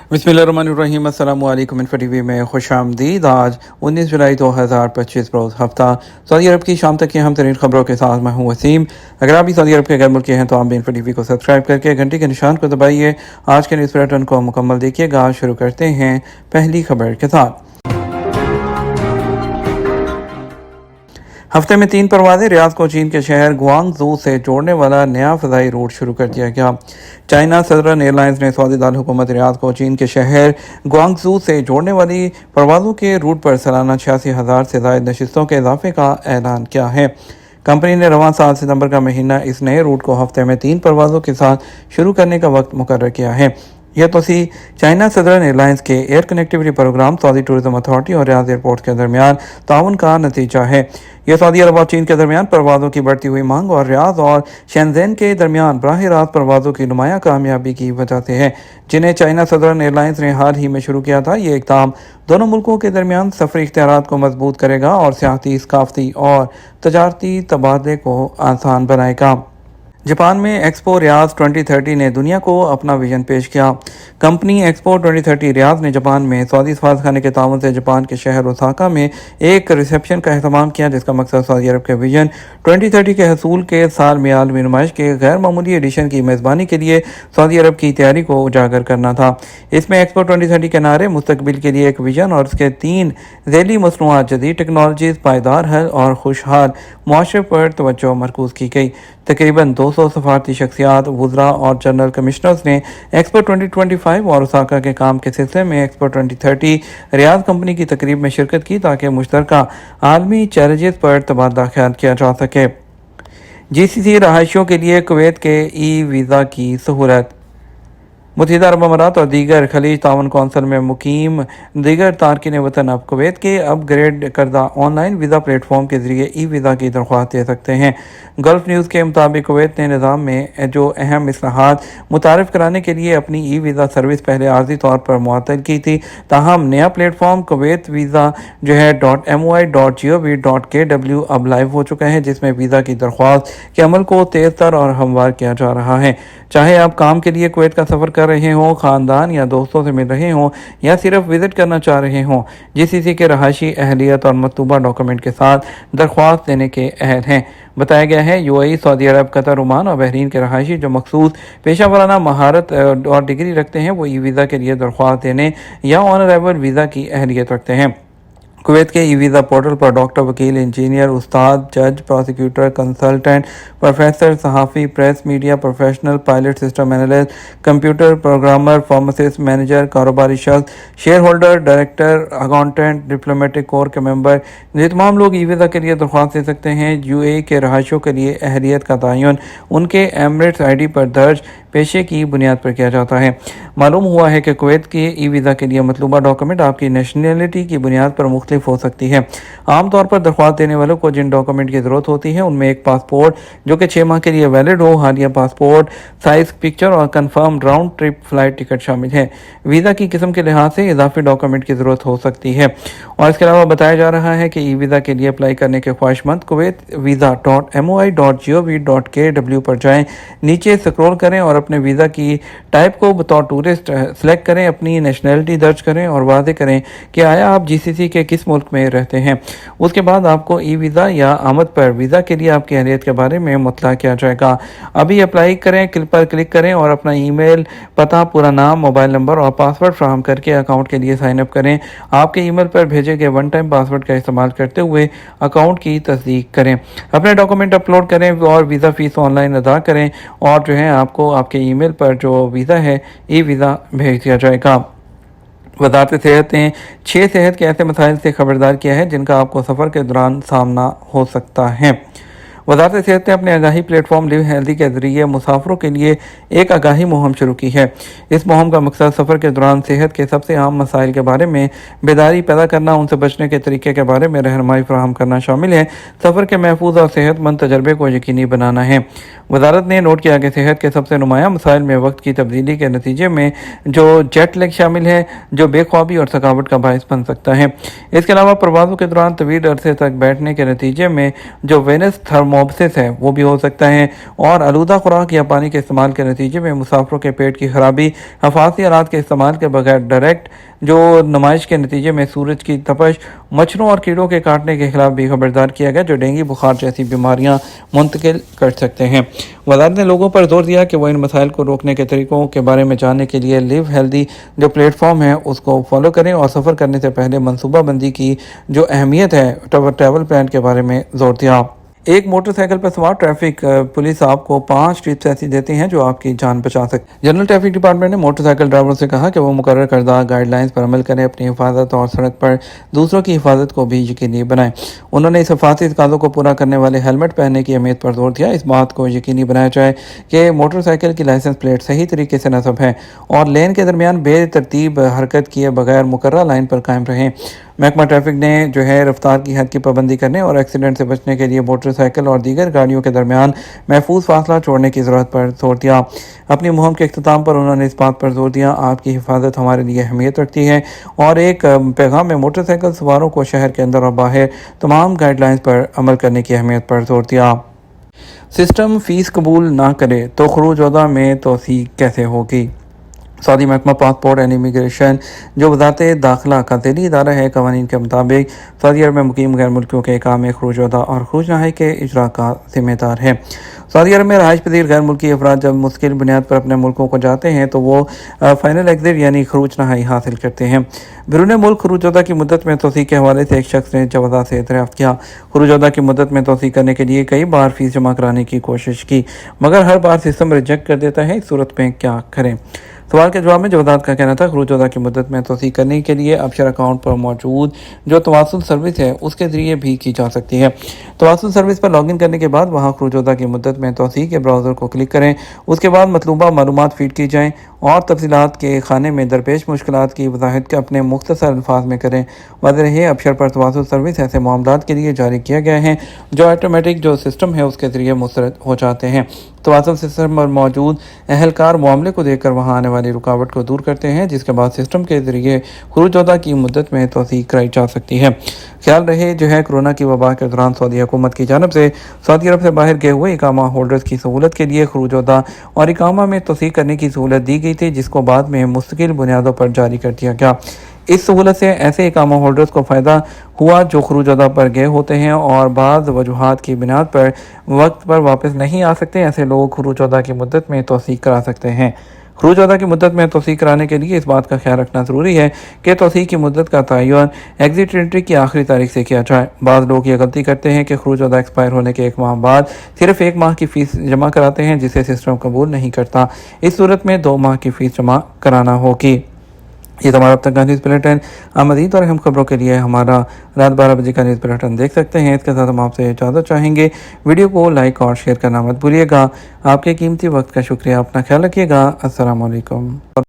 बिस्मिल्लाहिर्रहमानिर्रहीम। अस्सलाम वालेकुम। इन्फो टीवी में खुश आमदीद। आज 19 जुलाई 2025 रोज़ हफ्ता सऊदी अरब की शाम तक की अहम तरीन खबरों के साथ मैं हूँ वसीम। अगर आप भी सऊदी अरब के गैर मुल्की हैं तो आप भी इन्फो टीवी को सब्सक्राइब करके घंटी के निशान को दबाइए। आज के न्यूज़ बुलेटिन को मुकम्मल देखिएगा। शुरू करते हैं पहली खबर के साथ। हफ्ते में 3 परवाज़ें। रियाद को चीन के शहर गुआंगजू से जोड़ने वाला नया फ़ज़ाई रूट शुरू कर दिया गया। चाइना सदर्न एयरलाइंस ने सऊदी दारकूमत रियाद को चीन के शहर गुआंगजू से जोड़ने वाली परवाज़ों के रूट पर सालाना 86,000 से ज़ायद नशिस्तों के इजाफे का ऐलान किया है। कंपनी ने रवां साल सितंबर का महीना इस नए रूट को हफ्ते में 3 परवाज़ों के साथ शुरू करने का वक्त मुकर्रर किया है। यह तोसी चाइना सदर्न एयरलाइंस के air connectivity programme, Saudi tourism authority और रियाद एयरपोर्ट के दरमियान ताउन का नतीजा है। यह सऊदी अरब और चीन के दरमियान परवाज़ों की बढ़ती हुई मांग और रियाद और शेंज़ेन के दरमियान बराह रास्त परवाज़ों की नुमायाँ कामयाबी की वजह से है, जिन्हें चाइना सदर्न एयरलाइंस ने हाल ही में शुरू किया था। ये इक़दाम दोनों मुल्कों के दरमियान सफरी इख्तियारात को मजबूत करेगा और सियाहती, सकाफती और तजारती तबादले को आसान बनाएगा। जापान में एक्सपो रियाद 2030 ने दुनिया को अपना विजन पेश किया। कंपनी एक्सपो 2030 रियाद ने जापान में सऊदी सफारत खाने के ताउन से जापान के शहर ओसाका में एक रिसेप्शन का अहतमाम किया, जिसका मकसद सऊदी अरब के विजन 2030 के हसूल के साल में आलमी नुमाइश के गैर मामूली एडिशन की मेज़बानी के लिए सऊदी अरब की तैयारी को उजागर करना था। इसमें एक्सपो 2030 के नारे, मुस्तकबिल के लिए एक विजन और उसके 3 ज़ैली मसनूआत, जदीद टेक्नोलॉजीज़, पायदार हल और खुशहाल मुआशरे पर तवज्जो मरकूज़ की गई। तकरीबन 200 सफारती शख्सियात, वुज़रा और जनरल कमिश्नर्स ने एक्सपो 2025 और ओसाका के काम के सिलसिले में एक्सपो 2030 रियाद कंपनी की तकरीब में शिरकत की, ताकि मुश्तरका आलमी चैलेंजेस पर तबादला ख्याल किया जा सके। जीसीसी रहायशियों के लिए कुवैत के ई वीज़ा की सहूलत। मुत्तहिदा अरब अमारात और दीगर खलीज ताउन कौंसिल में मुकीम दीगर तारकिन वतन अब कुवैत के अपग्रेड करदा ऑनलाइन वीज़ा प्लेटफॉर्म के ज़रिए ई वीज़ा की दरख्वास्त दे सकते हैं। गल्फ न्यूज़ के मुताबिक कुवैत ने निज़ाम में जो अहम इस्लाहात मुतारिफ कराने के लिए अपनी ई वीज़ा सर्विस पहले आर्जी तौर पर मुअत्तल की थी, ताहम नया प्लेटफॉर्म कुवैत वीज़ा जो है .my.gov.kw अब लाइव हो चुका है, जिसमें वीज़ा की दरख्वास्त के अमल को तेज़ तर और हमवार किया जा रहा है। चाहे आप काम के लिए कुवैत का सफ़र कर रहे हों, ख़ानदान या दोस्तों से मिल रहे हों या सिर्फ विज़िट करना चाह रहे हों, जीसीसी के रहायशी अहलियत और मतलूबा डॉक्यूमेंट के साथ दरख्वास्त देने के अहल हैं। बताया गया है यूएई, सऊदी अरब, कतर, ओमान और बहरीन के रहायशी जो मखसूस पेशा वराना महारत और डिग्री रखते हैं, वो ई वीज़ा के लिए दरख्वास्त देने या ऑन अराइवल वीज़ा की अहलियत रखते हैं। कुवैत के ई वीज़ा पोर्टल पर डॉक्टर, वकील, इंजीनियर, उस्ताद, जज, प्रोसिक्यूटर, कंसल्टेंट, प्रोफेसर, सहाफ़ी, press media professional, pilot, system analyst, computer programmer, pharmacist, manager, कारोबारी शख्स, share holder, director, accountant, diplomatic corps के मेंबर, ये तमाम लोग ई वीज़ा के लिए दरख्वास्त दे सकते हैं। यूएई के रहायशियों के लिए अहलियत का तयन उनके एमरेट्स आईडी पर दर्ज पेशे की बुनियाद पर किया जाता है। मालूम हुआ है कि कुवैत के ई वीज़ा के लिए मतलूबा डॉक्यूमेंट आपकी नेशनलिटी की बुनियाद पर मुख्तलिफ हो सकती है। आमतौर पर दरख्वास्त देने वालों को जिन डॉक्यूमेंट की ज़रूरत होती है, उनमें एक पासपोर्ट जो कि 6 माह के लिए वैलिड हो, हालिया पासपोर्ट साइज पिक्चर और confirm round trip flight ticket शामिल है। वीज़ा की किस्म के लिहाज से इजाफी डॉक्यूमेंट की ज़रूरत हो सकती है। और इसके अलावा बताया जा रहा है कि ई वीज़ा के लिए अप्लाई करने के ख्वाहिशमंद कुवैत वीज़ा.my.gov.kw पर जाएँ, नीचे स्क्रॉल करें और अपने वीज़ा की टाइप को बतौर टूरिस्ट सेलेक्ट करें, अपनी नेशनलिटी दर्ज करें और वादे करें कि आया आप जीसीसी के किस मुल्क में रहते हैं। उसके बाद आपको ई वीज़ा या आमद पर वीज़ा के लिए आपकी अहलियत के बारे में मुतला किया जाएगा। अभी अप्लाई करें पर क्लिक करें और अपना ईमेल पता, पूरा नाम, मोबाइल नंबर और पासवर्ड फ्राहम करके अकाउंट के लिए साइन अप करें। आपके ईमेल पर भेजे गए वन टाइम पासवर्ड का इस्तेमाल करते हुए अकाउंट की तस्दीक करें, अपने डॉक्यूमेंट अपलोड करें और वीज़ा फ़ीस ऑनलाइन अदा करें और जो है आपको आपके ईमेल पर जो वीज़ा है ई वीज़ा भेज दिया जाएगा। वज़ारत सेहत ने 6 सेहत के ऐसे मसाइल से खबरदार किया है जिनका आपको सफ़र के दौरान सामना हो सकता है। वज़ारत सेहत ने अपने आगाही प्लेटफॉर्म लिव हेल्दी के ज़रिए मुसाफिरों के लिए एक आगाही मुहिम शुरू की है। इस मुहिम का मकसद सफ़र के दौरान सेहत के सबसे आम मसाइल के बारे में बेदारी पैदा करना, उनसे बचने के तरीके के बारे में रहनुमाई फराहम करना शामिल है। सफ़र के महफूज और सेहतमंद तजर्बे को यकीनी बनाना है। वज़ारत ने नोट किया कि सेहत के सबसे नुमायाँ मसाइल में वक्त की तब्दीली के नतीजे में जो जेट लैग शामिल है, जो बेख्वाबी और थकावट का बायस बन सकता है। इसके अलावा परवाज़ों के दौरान तवील अरसे तक बैठने के नतीजे में जो वेनस थर्मो मोबसिस है वो भी हो सकता है, और आलूदा खुराक या पानी के इस्तेमाल के नतीजे में मुसाफिरों के पेट की खराबी, हिफाजती आलात के इस्तेमाल के बगैर डायरेक्ट जो नुमाइश के नतीजे में सूरज की तपश, मच्छरों और कीड़ों के काटने के खिलाफ भी खबरदार किया गया, जो डेंगू बुखार जैसी बीमारियां मुंतकिल कर सकते हैं। वज़ारत ने लोगों पर जोर दिया कि वो इन मसाइल को रोकने के तरीकों के बारे में जानने के लिए लिव हेल्दी जो प्लेटफॉर्म है उसको फॉलो करें, और सफ़र करने से पहले मनसूबाबंदी की जो अहमियत है ट्रैवल प्लान के बारे में जोर दिया। एक मोटरसाइकिल पर सवार ट्रैफिक पुलिस आपको 5 टिप्स ऐसी देती हैं जो आपकी जान बचा सकती। जनरल ट्रैफिक डिपार्टमेंट ने मोटरसाइकिल ड्राइवरों से कहा कि वो मुकर्रर करदा गाइडलाइंस पर अमल करें, अपनी हिफाजत और सड़क पर दूसरों की हिफाजत को भी यकीनी बनाएं। उन्होंने इस हिफाजती तकाज़ों को पूरा करने वाले हेलमेट पहनने की अहमियत पर जोर दिया। इस बात को यकीनी बनाया जाए कि मोटरसाइकिल की लाइसेंस प्लेट सही तरीके से नस्ब है और लेन के दरमियान बेतरतीब हरकत किए बगैर मुकर्रर लाइन पर कायम रहें। महकमा ट्रैफिक ने जो है रफ्तार की हद की पाबंदी करने और एक्सीडेंट से बचने के लिए मोटरसाइकिल और दीगर गाड़ियों के दरमियान महफूज फासला छोड़ने की ज़रूरत पर जोर दिया। अपनी मुहिम के अख्ताम पर उन्होंने इस बात पर जोर दिया, आपकी हिफाजत हमारे लिए अहमियत रखती है, और एक पैगाम में मोटरसाइकिल सवारों को शहर के अंदर और बाहर तमाम गाइडलाइंस पर अमल करने की अहमियत पर जोर दिया। सिस्टम फ़ीस कबूल ना करे तो खरूज वदा में तोसी कैसे होगी। सऊदी महकमा पासपोर्ट एंड इमिग्रेशन जो वज़ारत दाखिला का ज़ेली इदारा है, कवानीन के मुताबिक सऊदी अरब में मुकीम गैर मुल्कियों के इकामे खरूज वदा और खरूज नहाई के इजरा का जिम्मेदार है। सऊदी अरब में रहाइश पजीर गैर मुल्की अफराद जब मुश्किल बुनियाद पर अपने मुल्कों को जाते हैं तो वो फ़ाइनल एग्जिट यानी खरूज नहाई हासिल करते हैं। बैरून मुल्क खरूज वदा की मुद्दत में तोसी के हवाले से एक शख्स ने जवाज़ा से दरियाफ्त किया। खरूज वदा की मुद्दत में तोसी करने के लिए कई बार फ़ीस जमा कराने की कोशिश की, मगर हर बार सिस्टम रिजेक्ट कर देता है। इस सूरत में क्या करें? सवाल के जवाब में जवादात का कहना था, खरूज वदा की मुद्दत में तोसी करने के लिए अबशर अकाउंट पर मौजूद जो तवासुल सर्विस है उसके ज़रिए भी की जा सकती है। तवासुल सर्विस पर लॉगिन करने के बाद वहाँ खरूज वदा की मुद्दत में तोसी के ब्राउज़र को क्लिक करें। उसके बाद मतलूबा मालूमात फीड की जाएँ और तफसीलात के खाने में दरपेश मुश्किलात की वजाहत के अपने मुख्तसर अल्फाज में करें। वाज़ेह रहे अबशर पर तवासुल सर्विस ऐसे मामलात के लिए जारी किया गया है जो ऑटोमेटिक जो सिस्टम है उसके ज़रिए मुस्तरद हो जाते हैं। तवासुल सिस्टम पर मौजूद अहलकार मामले को देखकर वहाँ आने वाली रुकावट को दूर करते हैं, जिसके बाद सिस्टम के ज़रिए खरूज वदा की मुद्दत में तोसी कराई जा सकती है। ख्याल रहे जो है कोरोना की वबा के दौरान सऊदी हुकूमत की जानब से सऊदी अरब से बाहर गए हुए इकामा होल्डर्स की सहूलत के लिए खरूज वदा और इकामा में तोसी करने की सहूलत दी गई थी, जिसको बाद में मुस्तकिल बुनियादों पर जारी कर दिया गया। इस सहूलत से ऐसे इकामा होल्डर्स को फ़ायदा हुआ जो खरूज वदा पर गए होते हैं और बाज़ वजूहात की बुनियाद पर वक्त पर वापस नहीं आ सकते। ऐसे लोग खरूज वदा की मुद्दत में तोसी करा सकते हैं। खरूज वदा की मुद्दत में तोसी कराने के लिए इस बात का ख्याल रखना ज़रूरी है कि तोसी की मुद्दत का तयन एग्जिट एंट्री की आखिरी तारीख से किया जाए। बाज़ लोग ये गलती करते हैं कि खरूज वदा एक्सपायर होने के 1 माह बाद सिर्फ 1 माह की फ़ीस जमा कराते हैं, जिसे सिस्टम कबूल नहीं करता। इस सूरत में 2 माह की फ़ीस जमा कराना होगी। ये तो हमारा अब तक का न्यूज़ बुलेटिन। आप मज़ीद और अहम खबरों के लिए हमारा रात 12 बजे का न्यूज़ बुलेटिन देख सकते हैं। इसके साथ हम आपसे इजाज़त चाहेंगे। वीडियो को लाइक और शेयर करना मत भूलिएगा। आपके कीमती वक्त का शुक्रिया। अपना ख्याल रखिएगा। अस्सलाम वालेकुम।